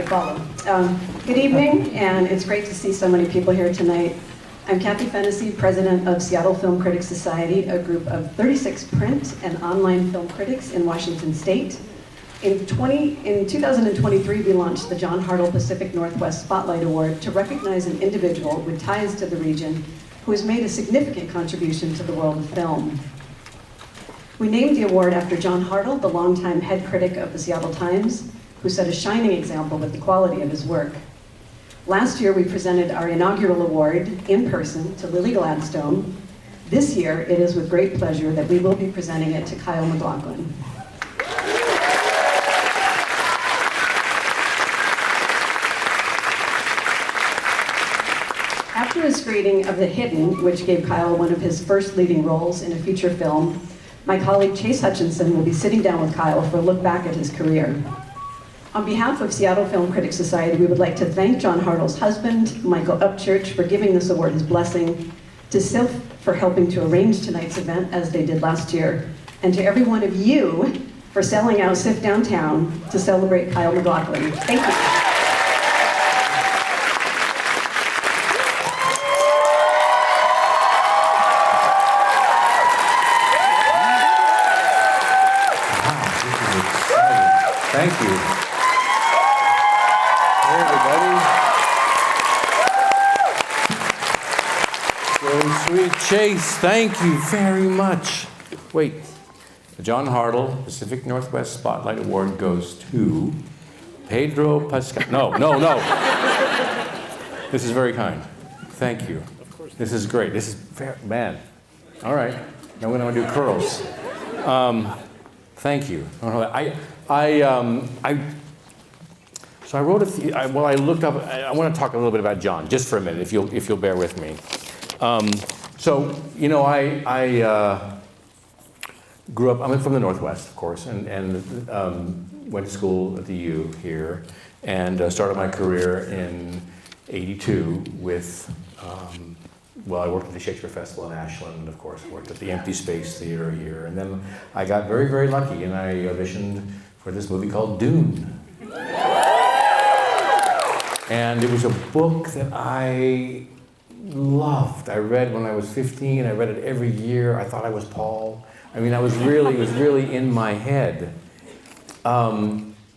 could follow. Good evening, and it's great to see so many people here tonight. I'm Kathy Fennessy, president of Seattle Film Critics Society, a group of 36 print and online film critics in Washington State. In 2023, we launched the John Hartl Pacific Northwest Spotlight Award to recognize an individual with ties to the region who has made a significant contribution to the world of film. We named the award after John Hartl, the longtime head critic of the Seattle Times, who set a shining example with the quality of his work. Last year, we presented our inaugural award in person to Lily Gladstone. This year, it is with great pleasure that we will be presenting it to Kyle MacLachlan. After his screening of The Hidden, which gave Kyle one of his first leading roles in a feature film, my colleague Chase Hutchinson will be sitting down with Kyle for a look back at his career. On behalf of Seattle Film Critics Society, we would like to thank John Hartl's husband, Michael Upchurch, for giving this award his blessing, to SIFF for helping to arrange tonight's event as they did last year, and to every one of you for selling out SIFF Downtown to celebrate Kyle MacLachlan. Thank you. Thank you. Hey, everybody. So sweet. Chase, thank you very much. Wait, the John Hartl Pacific Northwest Spotlight Award goes to Pedro Pascal. No. This is very kind. Thank you. This is great. This is fair. Man. All right. Now we're going to do curls. Thank you. So I wrote I looked up. I want to talk a little bit about John, just for a minute, if you'll bear with me. I grew up. I'm from the Northwest, of course, and went to school at the U here, and started my career in '82 with. I worked at the Shakespeare Festival in Ashland, of course. I worked at the Empty Space Theater here. And then I got very, very lucky, and I auditioned for this movie called Dune. And it was a book that I loved. I read when I was 15. I read it every year. I thought I was Paul. I mean, it was really in my head.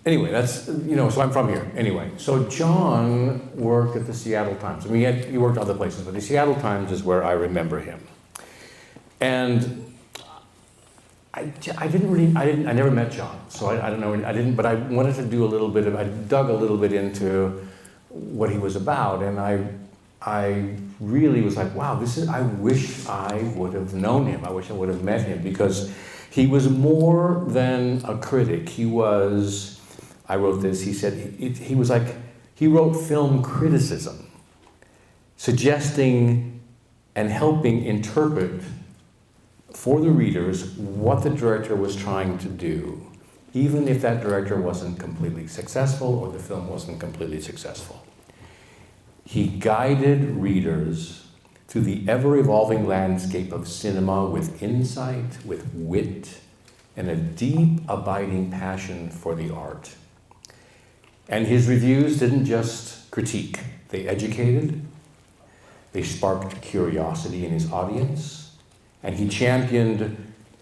Anyway, that's, so I'm from here. Anyway, so John worked at the Seattle Times. I mean, he worked other places, but the Seattle Times is where I remember him. And I never met John, so I don't know, but I wanted to do I dug a little bit into what he was about, and I really was like, wow, I wish I would have known him. I wish I would have met him, because he was more than a critic. I wrote this, he said, he wrote film criticism, suggesting and helping interpret for the readers what the director was trying to do, even if that director wasn't completely successful or the film wasn't completely successful. He guided readers through the ever-evolving landscape of cinema with insight, with wit, and a deep, abiding passion for the art. And his reviews didn't just critique, they educated, they sparked curiosity in his audience, and he championed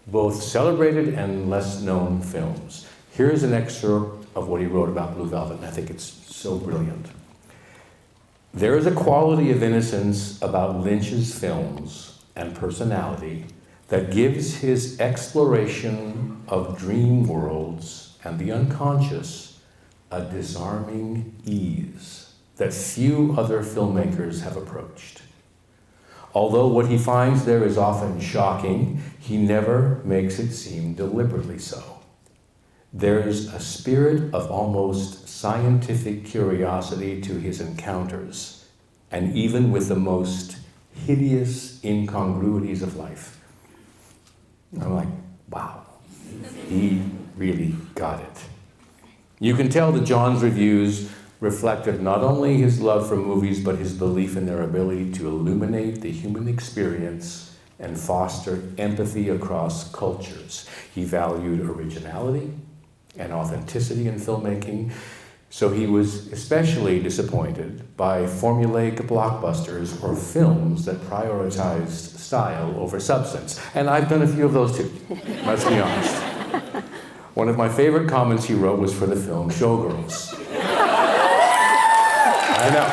both celebrated and less known films. Here's an excerpt of what he wrote about Blue Velvet, and I think it's so brilliant. There is a quality of innocence about Lynch's films and personality that gives his exploration of dream worlds and the unconscious a disarming ease that few other filmmakers have approached. Although what he finds there is often shocking, he never makes it seem deliberately so. There is a spirit of almost scientific curiosity to his encounters, and even with the most hideous incongruities of life. I'm like, wow, he really got it. You can tell that John's reviews reflected not only his love for movies, but his belief in their ability to illuminate the human experience and foster empathy across cultures. He valued originality and authenticity in filmmaking, So he was especially disappointed by formulaic blockbusters or films that prioritized style over substance. And I've done a few of those too, let's be honest. One of my favorite comments he wrote was for the film Showgirls. I know.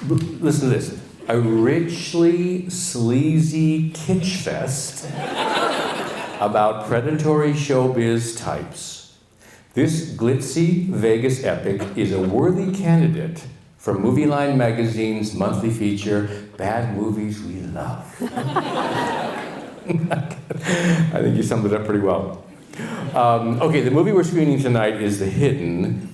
But listen to this. A richly sleazy kitsch fest about predatory showbiz types. This glitzy Vegas epic is a worthy candidate for Movie Line magazine's monthly feature, Bad Movies We Love. I think you summed it up pretty well. Okay, the movie we're screening tonight is The Hidden.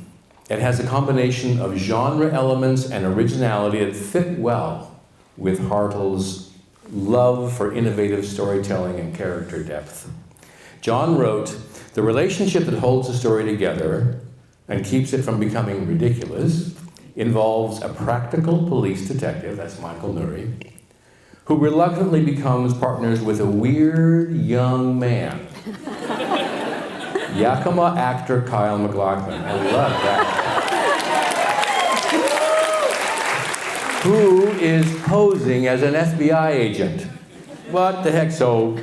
It has a combination of genre elements and originality that fit well with Hartl's love for innovative storytelling and character depth. John wrote, "The relationship that holds the story together and keeps it from becoming ridiculous involves a practical police detective," that's Michael Nouri, "who reluctantly becomes partners with a weird young man." Yakima actor Kyle MacLachlan, I love that. Who is posing as an FBI agent. What the heck, so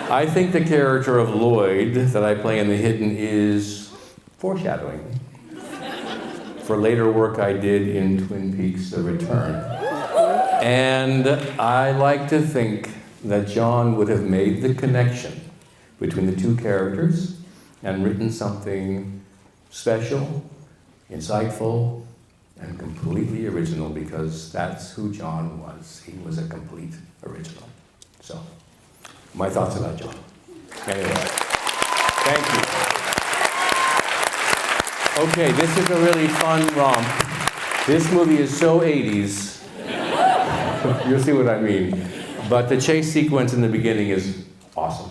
I think the character of Lloyd that I play in The Hidden is foreshadowing for later work I did in Twin Peaks: The Return. And I like to think that John would have made the connection between the two characters and written something special, insightful, and completely original, because that's who John was. He was a complete original. So, my thoughts about John. Anyway, thank you. Okay, this is a really fun romp. This movie is so 80s. You'll see what I mean. But the chase sequence in the beginning is awesome.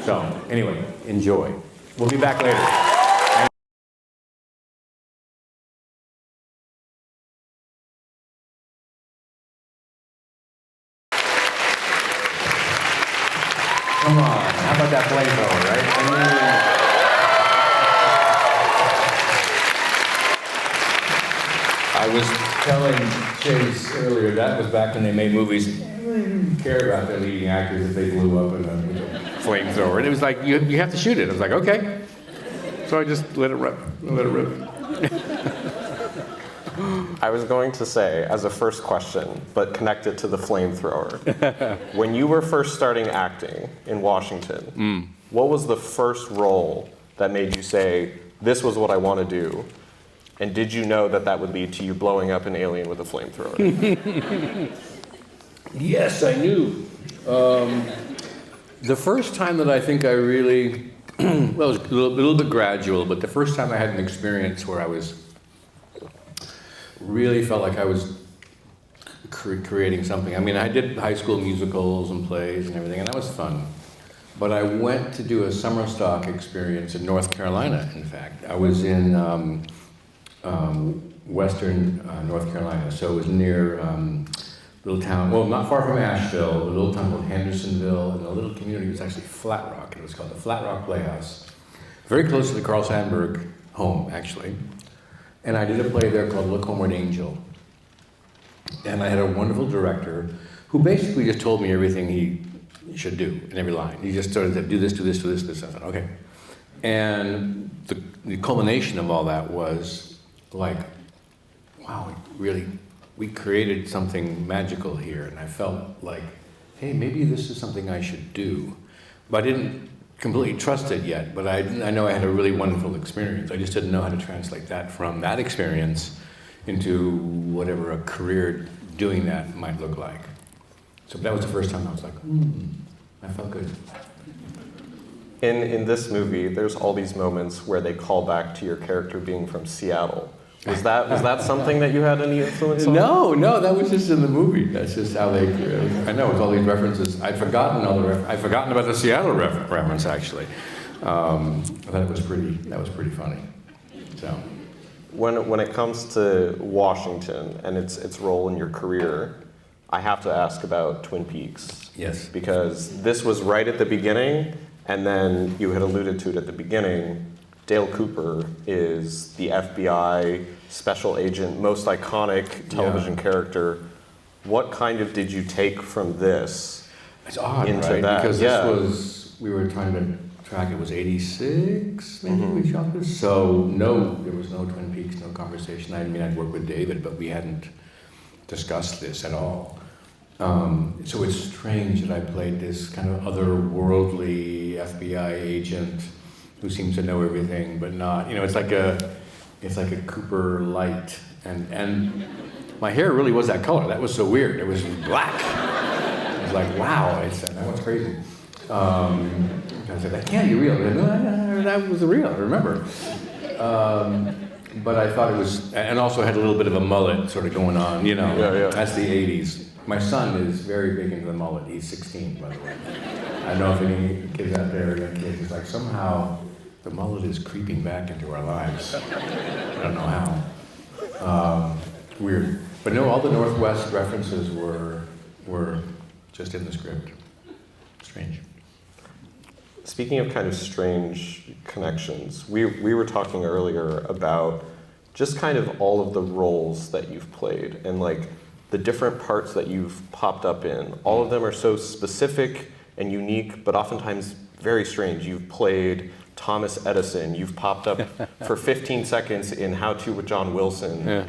So, anyway, enjoy. We'll be back later. Come on, how about that flamethrower, right? I was telling Chase earlier, that was back when they made movies. Didn't care about their leading actors if they blew up in a flamethrower. And it was like, you have to shoot it. I was like, okay. So I just let it rip. I was going to say, as a first question, but connect it to the flamethrower. When you were first starting acting in Washington, what was the first role that made you say, this was what I want to do? And did you know that that would lead to you blowing up an alien with a flamethrower? Yes, I knew. The first time that I think I really, well, it was a little bit gradual, but the first time I had an experience where I really felt like I was creating something. I mean, I did high school musicals and plays and everything, and that was fun. But I went to do a summer stock experience in North Carolina, in fact. I was in western North Carolina, so it was near little town, well, not far from Asheville, a little town called Hendersonville, and a little community was actually Flat Rock. It was called the Flat Rock Playhouse. Very close to the Carl Sandburg home, actually. And I did a play there called Look Homeward Angel. And I had a wonderful director who basically just told me everything he should do in every line. He just started to do this, do this, do this, do this. I thought, okay. And the culmination of all that was like, wow, we created something magical here. And I felt like, hey, maybe this is something I should do. But I didn't completely trust it yet, but I know I had a really wonderful experience. I just didn't know how to translate that from that experience into whatever a career doing that might look like. So that was the first time I was like, I felt good. In this movie, there's all these moments where they call back to your character being from Seattle. Was that something that you had any influence on? No, that was just in the movie. That's just how they. I know with all these references, I'd forgotten about the Seattle reference actually. I thought it was that was pretty funny. So, when it comes to Washington and its role in your career, I have to ask about Twin Peaks. Yes. Because this was right at the beginning, and then you had alluded to it at the beginning. Dale Cooper is the FBI special agent, most iconic television character. What kind of did you take from this? It's odd, into right? that? Because Yeah. this was, we were trying to track, it was 86, maybe we shot this. So no, there was no Twin Peaks, no conversation. I mean, I'd worked with David, but we hadn't discussed this at all. So it's strange that I played this kind of otherworldly FBI agent who seems to know everything, but not, it's like a Cooper light. And my hair really was that color. That was so weird. It was black. I was like, wow, that was crazy. I said, that can't be real. No, that was real, I remember. But I thought it was, and also had a little bit of a mullet sort of going on, Yeah. That's the 80s. My son is very big into the mullet. He's 16, by the way. I don't know if any kids out there, young kids, it's like somehow the mullet is creeping back into our lives. I don't know how. Weird. But no, all the Northwest references were just in the script. Strange. Speaking of kind of strange connections, we were talking earlier about just kind of all of the roles that you've played and like the different parts that you've popped up in. All of them are so specific and unique, but oftentimes very strange. You've played Thomas Edison. You've popped up for 15 seconds in How To with John Wilson. Yeah.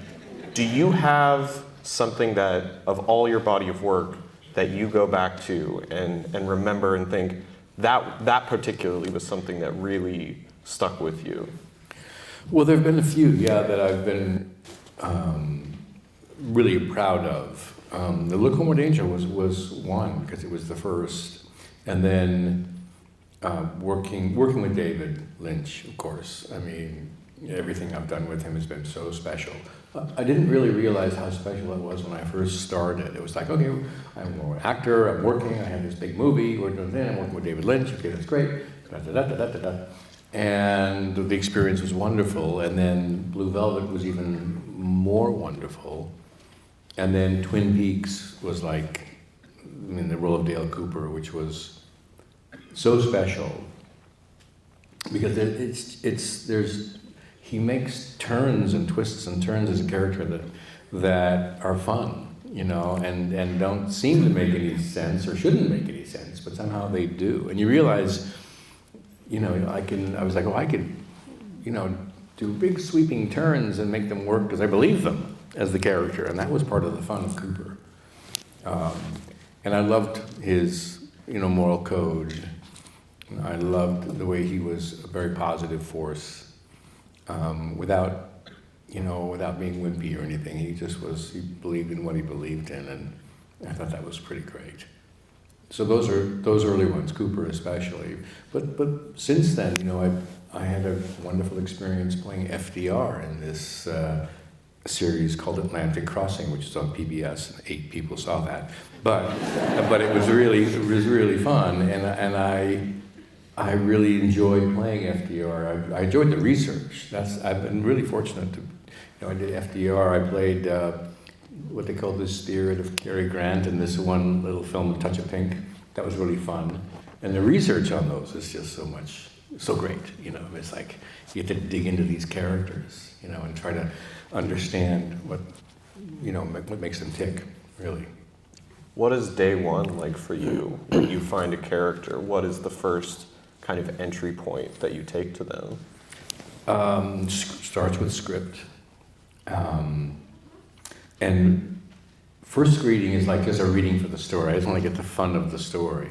Do you have something that, of all your body of work, that you go back to and remember and think, that particularly was something that really stuck with you? Well, there have been a few, that I've been really proud of. The Look Homeward Angel was one, because it was the first. And then working with David Lynch, of course. I mean, everything I've done with him has been so special. I didn't really realize how special it was when I first started. It was like, okay, I'm an actor, I'm working, I have this big movie, we're doing that, I'm working with David Lynch, okay, that's great. And the experience was wonderful. And then Blue Velvet was even more wonderful. And then Twin Peaks was like, the role of Dale Cooper, which was so special. Because he makes turns and twists and turns as a character that are fun, and don't seem to make any sense or shouldn't make any sense, but somehow they do. And you realize, I was like, I could, do big sweeping turns and make them work because I believe them as the character, and that was part of the fun of Cooper. And I loved his, moral code. I loved the way he was a very positive force. Without being wimpy or anything. He believed in what he believed in, and I thought that was pretty great. So those early ones, Cooper especially. But since then, I had a wonderful experience playing FDR in this series called Atlantic Crossing, which is on PBS, and 8 people saw that. But it was really fun, and I really enjoyed playing FDR. I enjoyed the research. I've been really fortunate to, I did FDR. I played what they call the spirit of Cary Grant in this one little film, A Touch of Pink. That was really fun. And the research on those is just so great. It's like you get to dig into these characters, and try to understand what makes them tick, really. What is day one like for you when you find a character? What is the first kind of entry point that you take to them? Starts with script. And first reading is like just a reading for the story. I just want to get the fun of the story.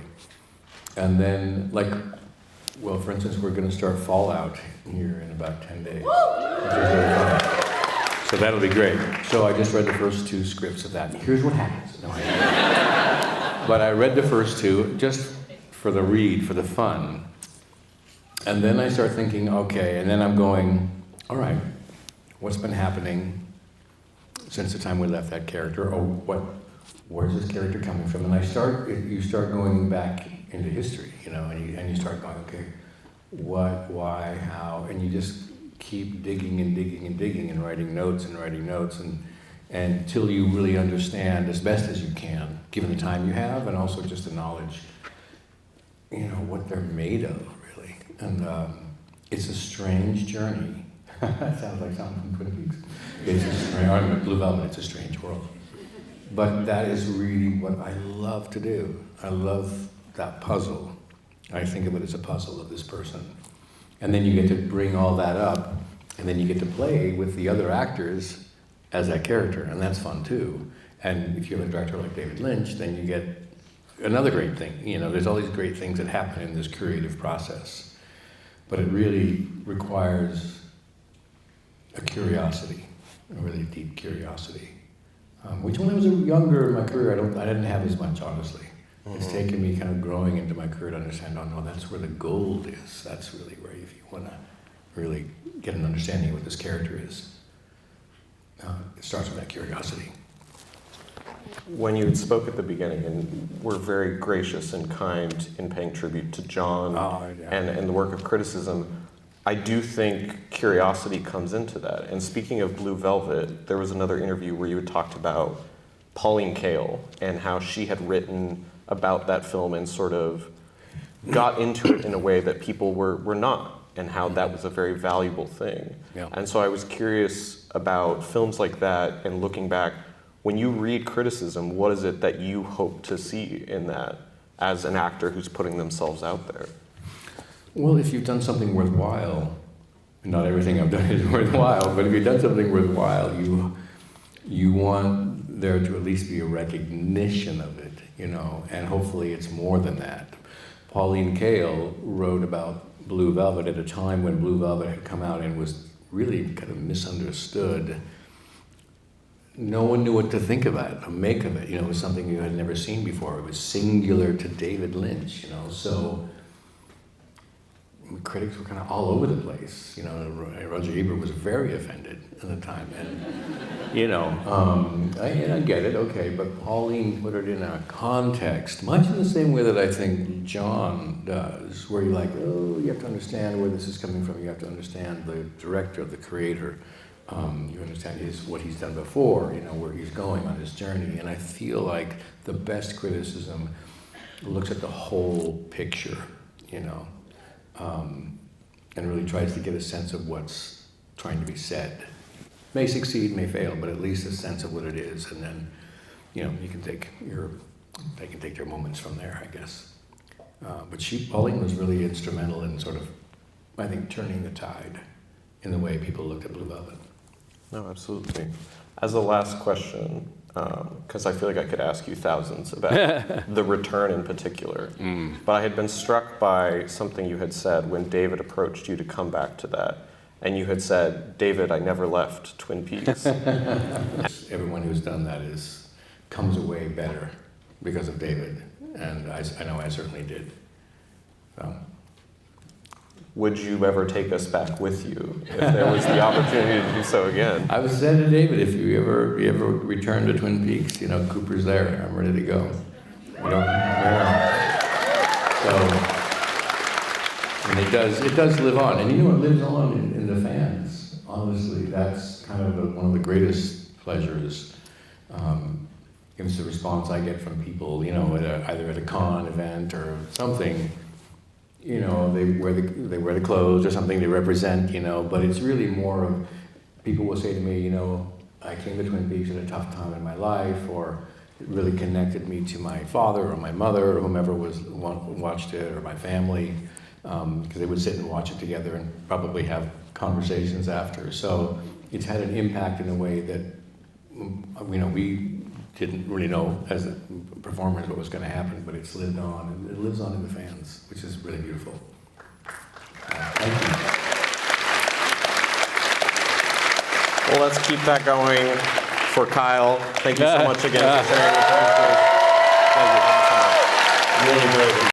And then, for instance, we're going to start Fallout here in about 10 days. Which is really fun. So that'll be great. So I just read the first 2 scripts of that. Here's what happens. No, but I read the first 2 just for the read, for the fun. And then I start thinking, okay, and then I'm going, all right, what's been happening since the time we left that character? Or where's this character coming from? And you start going back into history, and you start going, okay, what, why, how, and you just keep digging and digging and digging and writing notes and until you really understand as best as you can, given the time you have, and also just the knowledge, what they're made of, really. And It's a strange journey. That sounds like something from Twin Peaks. It's a strange, or Blue Velvet, it's a strange world. But that is really what I love to do. I love that puzzle. I think of it as a puzzle of this person. And then you get to bring all that up, and then you get to play with the other actors as that character, and that's fun too. And if you have a director like David Lynch, then you get another great thing. You know, there's all these great things that happen in this creative process. But it really requires a curiosity, a really deep curiosity. Which when I was younger in my career, I didn't have as much, honestly. It's taken me kind of growing into my career to understand, oh no, that's where the gold is. That's really where, if you want to really get an understanding of what this character is, it starts with that curiosity. When you spoke at the beginning and were very gracious and kind in paying tribute to John and the work of criticism, I do think curiosity comes into that. And speaking of Blue Velvet, there was another interview where you had talked about Pauline Kael and how she had written about that film and sort of got into it in a way that people were not, and how that was a very valuable thing. Yeah. And so I was curious about films like that, and looking back, when you read criticism, what is it that you hope to see in that as an actor who's putting themselves out there? Well, if you've done something worthwhile, and not everything I've done is worthwhile, but if you've done something worthwhile, you want there to at least be a recognition of it, you know, and hopefully it's more than that. Pauline Kael wrote about Blue Velvet at a time when Blue Velvet had come out and was really kind of misunderstood. No one knew what to think about it, or make of it. You know, it was something you had never seen before. It was singular to David Lynch, you know, so critics were kind of all over the place. You know, Roger Ebert was very offended at the time, and you know, I get it, okay, but Pauline put it in a context, much in the same way that I think John does, where you're like, oh, you have to understand where this is coming from. You have to understand the director, the creator. You understand what he's done before, you know, where he's going on his journey. And I feel like the best criticism looks at the whole picture, you know, and really tries to get a sense of what's trying to be said. May succeed, may fail, but at least a sense of what it is. And then, you know, they can take their moments from there, I guess. But Pauline was really instrumental in sort of, I think, turning the tide in the way people looked at Blue Velvet. No, absolutely. As a last question, because I feel like I could ask you thousands about The Return in particular, but I had been struck by something you had said when David approached you to come back to that, and you had said, David, I never left Twin Peaks. Everyone who's done that comes away better because of David, and I know I certainly did. Would you ever take us back with you if there was the opportunity to do so again? I was saying to David, if you ever return to Twin Peaks, you know, Cooper's there. I'm ready to go. So, and it does live on, and you know, it lives on in the fans. Honestly, that's kind of one of the greatest pleasures. It's the response I get from people, you know, either at a con event or something. You know, they wear the clothes or something they represent, you know, but it's really more of, people will say to me, you know, I came to Twin Peaks at a tough time in my life, or it really connected me to my father or my mother or whomever watched it, or my family, because they would sit and watch it together and probably have conversations after. So it's had an impact in a way that, you know, we didn't really know as performers what was going to happen, but it's lived on, and it lives on in the fans, which is really beautiful. Thank you. Well, let's keep that going for Kyle. Thank you so much again for sharing your time. Thank you so much. Really great.